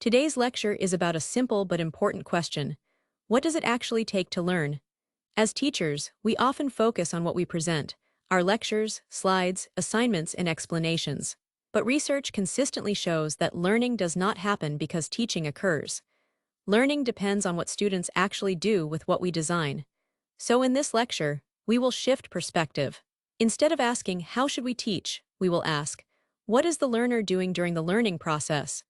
Today's lecture is about a simple but important question. What does it actually take to learn? As teachers, we often focus on what we present, our lectures, slides, assignments, and explanations. But research consistently shows that learning does not happen because teaching occurs. Learning depends on what students actually do with what we design. So in this lecture, we will shift perspective. Instead of asking, how should we teach, we will ask, what is the learner doing during the learning process?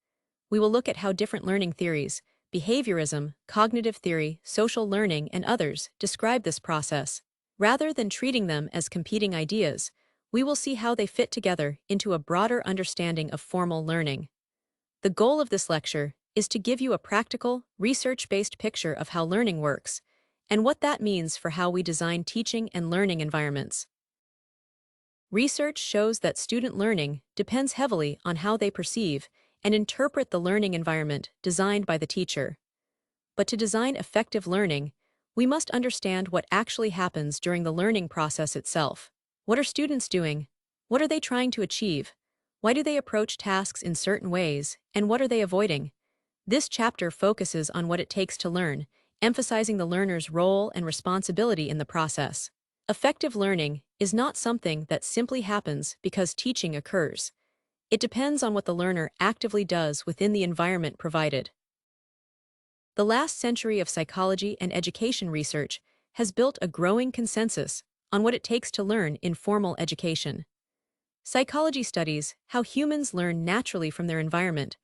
We will look at how different learning theories, behaviorism, cognitive theory, social learning, and others describe this process. Rather than treating them as competing ideas, we will see how they fit together into a broader understanding of formal learning. The goal of this lecture is to give you a practical, research-based picture of how learning works, and what that means for how we design teaching and learning environments. Research shows that student learning depends heavily on how they perceive and interpret the learning environment designed by the teacher. But to design effective learning, we must understand what actually happens during the learning process itself. What are students doing? What are they trying to achieve? Why do they approach tasks in certain ways, and what are they avoiding? This chapter focuses on what it takes to learn, emphasizing the learner's role and responsibility in the process. Effective learning is not something that simply happens because teaching occurs. It depends on what the learner actively does within the environment provided. The last century of psychology and education research has built a growing consensus on what it takes to learn in formal education. Psychology studies how humans learn naturally from their environment,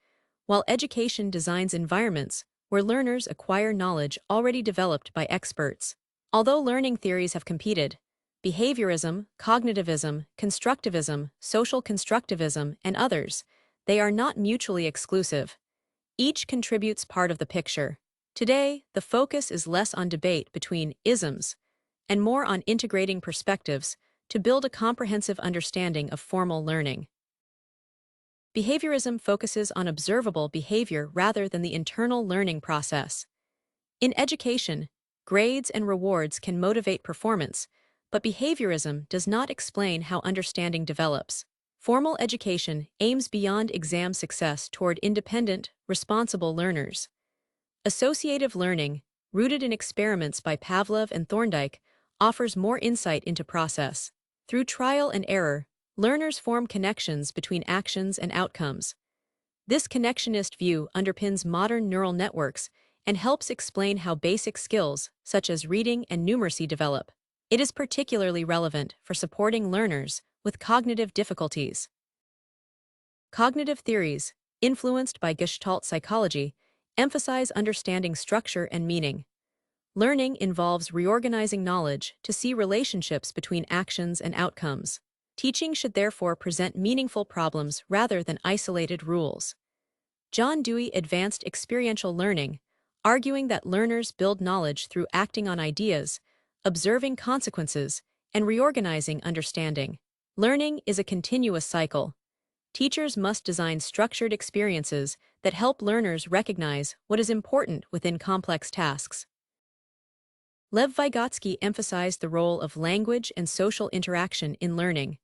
while education designs environments where learners acquire knowledge already developed by experts. Although learning theories have competed, behaviorism, cognitivism, constructivism, social constructivism, and others, they are not mutually exclusive. Each contributes part of the picture. Today, the focus is less on debate between isms and more on integrating perspectives to build a comprehensive understanding of formal learning. Behaviorism focuses on observable behavior rather than the internal learning process. In education, grades and rewards can motivate performance, but behaviorism does not explain how understanding develops. Formal education aims beyond exam success toward independent, responsible learners. Associative learning, rooted in experiments by Pavlov and Thorndike, offers more insight into process. Through trial and error, learners form connections between actions and outcomes. This connectionist view underpins modern neural networks and helps explain how basic skills, such as reading and numeracy, develop. It is particularly relevant for supporting learners with cognitive difficulties. Cognitive theories, influenced by Gestalt psychology, emphasize understanding structure and meaning. Learning involves reorganizing knowledge to see relationships between actions and outcomes. Teaching should therefore present meaningful problems rather than isolated rules. John Dewey advanced experiential learning, arguing that learners build knowledge through acting on ideas, observing consequences, and reorganizing understanding. Learning is a continuous cycle. Teachers must design structured experiences that help learners recognize what is important within complex tasks. Lev Vygotsky emphasized the role of language and social interaction in learning.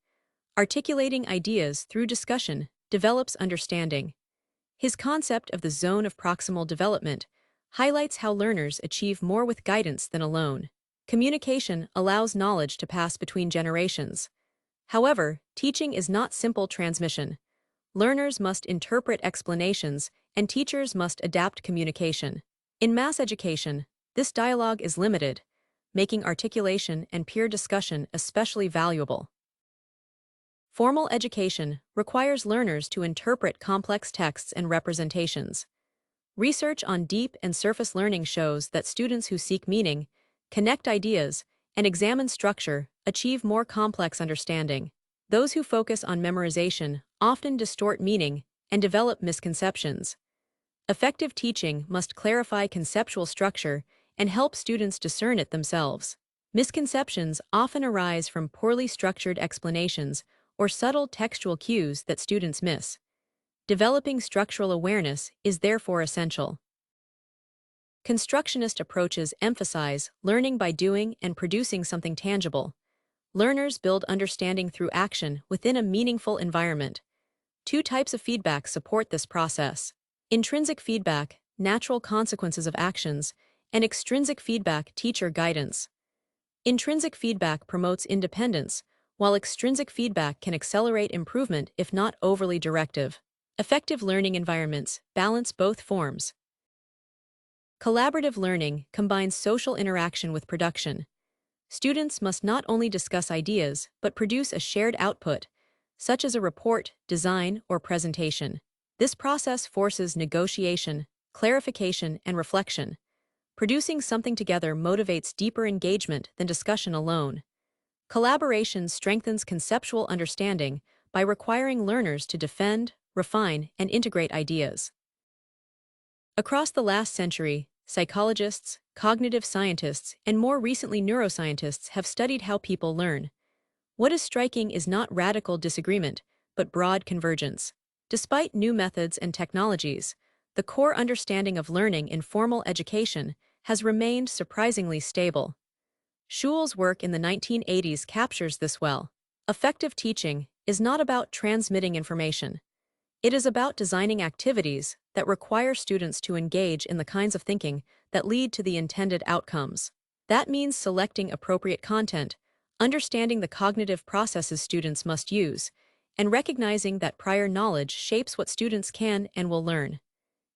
Articulating ideas through discussion develops understanding. His concept of the zone of proximal development highlights how learners achieve more with guidance than alone. Communication allows knowledge to pass between generations. However, teaching is not simple transmission. Learners must interpret explanations, and teachers must adapt communication. In mass education, this dialogue is limited, making articulation and peer discussion especially valuable. Formal education requires learners to interpret complex texts and representations. Research on deep and surface learning shows that students who seek meaning, connect ideas, and examine structure achieve more complex understanding. Those who focus on memorization often distort meaning and develop misconceptions. Effective teaching must clarify conceptual structure and help students discern it themselves. Misconceptions often arise from poorly structured explanations or subtle textual cues that students miss. Developing structural awareness is therefore essential. Constructionist approaches emphasize learning by doing and producing something tangible. Learners build understanding through action within a meaningful environment. Two types of feedback support this process. intrinsic feedback, natural consequences of actions, and extrinsic feedback, teacher guidance. Intrinsic feedback promotes independence, while extrinsic feedback can accelerate improvement if not overly directive. Effective learning environments balance both forms. Collaborative learning combines social interaction with production. Students must not only discuss ideas but produce a shared output, such as a report, design, or presentation. This process forces negotiation, clarification, and reflection. Producing something together motivates deeper engagement than discussion alone. Collaboration strengthens conceptual understanding by requiring learners to defend, refine, and integrate ideas. Across the last century, psychologists, cognitive scientists, and more recently neuroscientists have studied how people learn. What is striking is not radical disagreement, but broad convergence. Despite new methods and technologies, the core understanding of learning in formal education has remained surprisingly stable. Schul's work in the 1980s captures this well. Effective teaching is not about transmitting information. It is about designing activities that require students to engage in the kinds of thinking that lead to the intended outcomes. That means selecting appropriate content, understanding the cognitive processes students must use, and recognizing that prior knowledge shapes what students can and will learn.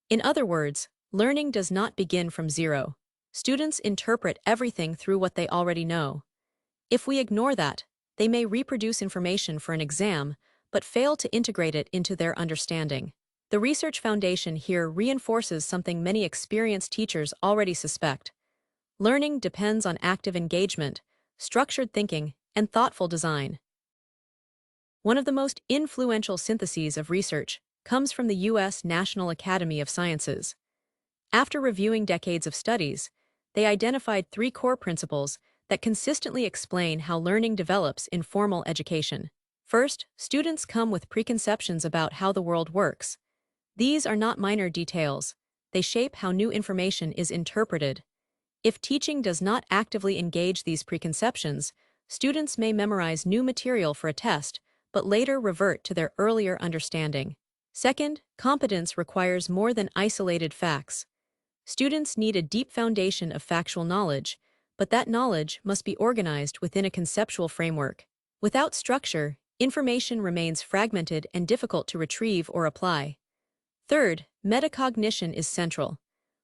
In other words, learning does not begin from zero. Students interpret everything through what they already know. If we ignore that, they may reproduce information for an exam, but fail to integrate it into their understanding. The research foundation here reinforces something many experienced teachers already suspect. Learning depends on active engagement, structured thinking, and thoughtful design. One of the most influential syntheses of research comes from the U.S. National Academy of Sciences. After reviewing decades of studies, they identified three core principles that consistently explain how learning develops in formal education. First, students come with preconceptions about how the world works. These are not minor details. They shape how new information is interpreted. If teaching does not actively engage these preconceptions, students may memorize new material for a test, but later revert to their earlier understanding. Second, competence requires more than isolated facts. Students need a deep foundation of factual knowledge, but that knowledge must be organized within a conceptual framework. Without structure, information remains fragmented and difficult to retrieve or apply. Third, metacognition is central.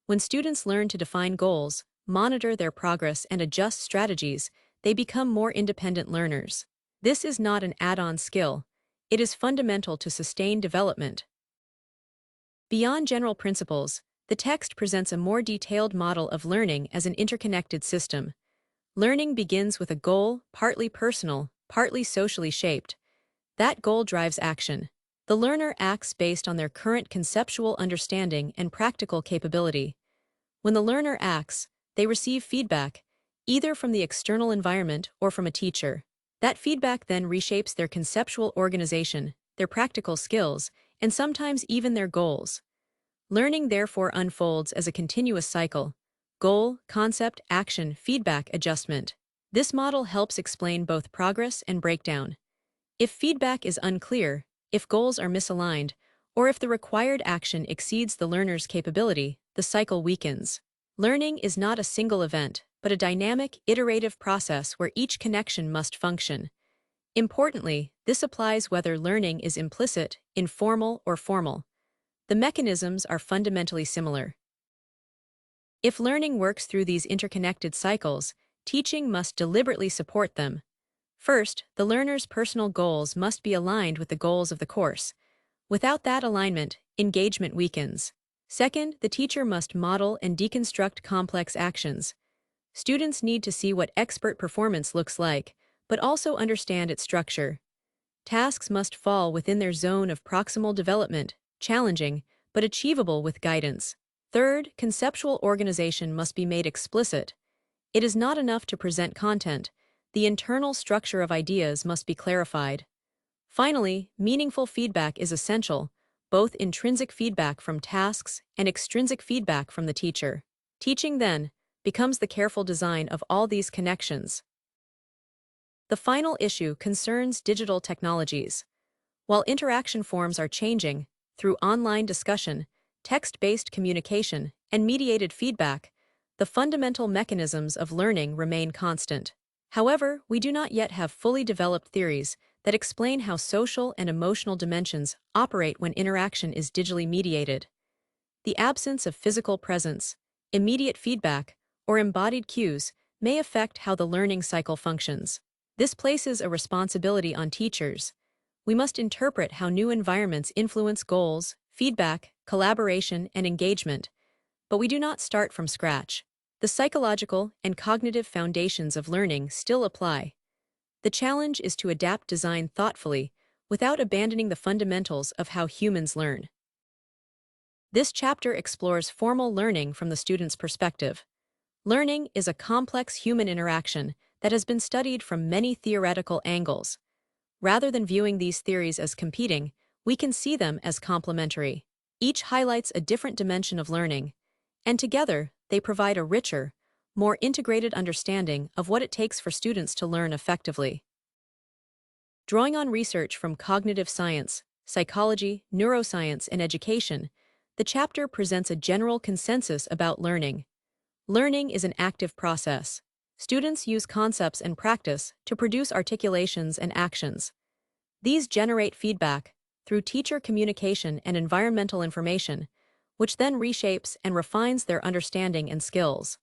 When students learn to define goals, monitor their progress, and adjust strategies, they become more independent learners. This is not an add-on skill. It is fundamental to sustained development. Beyond general principles, the text presents a more detailed model of learning as an interconnected system. Learning begins with a goal, partly personal, partly socially shaped. That goal drives action. The learner acts based on their current conceptual understanding and practical capability. When the learner acts, they receive feedback, either from the external environment or from a teacher. That feedback then reshapes their conceptual organization, their practical skills, and sometimes even their goals. Learning therefore unfolds as a continuous cycle: goal, concept, action, feedback, adjustment. This model helps explain both progress and breakdown. If feedback is unclear, if goals are misaligned, or if the required action exceeds the learner's capability, the cycle weakens. Learning is not a single event, but a dynamic, iterative process where each connection must function. Importantly, this applies whether learning is implicit, informal, or formal. The mechanisms are fundamentally similar. If learning works through these interconnected cycles, teaching must deliberately support them. First, the learner's personal goals must be aligned with the goals of the course. Without that alignment, engagement weakens. Second, the teacher must model and deconstruct complex actions. Students need to see what expert performance looks like, but also understand its structure. Tasks must fall within their zone of proximal development, challenging, but achievable with guidance. Third, conceptual organization must be made explicit. It is not enough to present content. The internal structure of ideas must be clarified. Finally, meaningful feedback is essential, both intrinsic feedback from tasks and extrinsic feedback from the teacher. Teaching, then, becomes the careful design of all these connections. The final issue concerns digital technologies. While interaction forms are changing, through online discussion, text-based communication, and mediated feedback, the fundamental mechanisms of learning remain constant. However, we do not yet have fully developed theories that explain how social and emotional dimensions operate when interaction is digitally mediated. The absence of physical presence, immediate feedback, or embodied cues may affect how the learning cycle functions. This places a responsibility on teachers. We must interpret how new environments influence goals, feedback, collaboration, and engagement, but we do not start from scratch. The psychological and cognitive foundations of learning still apply. The challenge is to adapt design thoughtfully without abandoning the fundamentals of how humans learn. This chapter explores formal learning from the student's perspective. Learning is a complex human interaction that has been studied from many theoretical angles. Rather than viewing these theories as competing, we can see them as complementary. Each highlights a different dimension of learning, and together they provide a richer, more integrated understanding of what it takes for students to learn effectively. Drawing on research from cognitive science, psychology, neuroscience, and education, the chapter presents a general consensus about learning. Learning is an active process. Students use concepts and practice to produce articulations and actions. These generate feedback through teacher communication and environmental information, which then reshapes and refines their understanding and skills.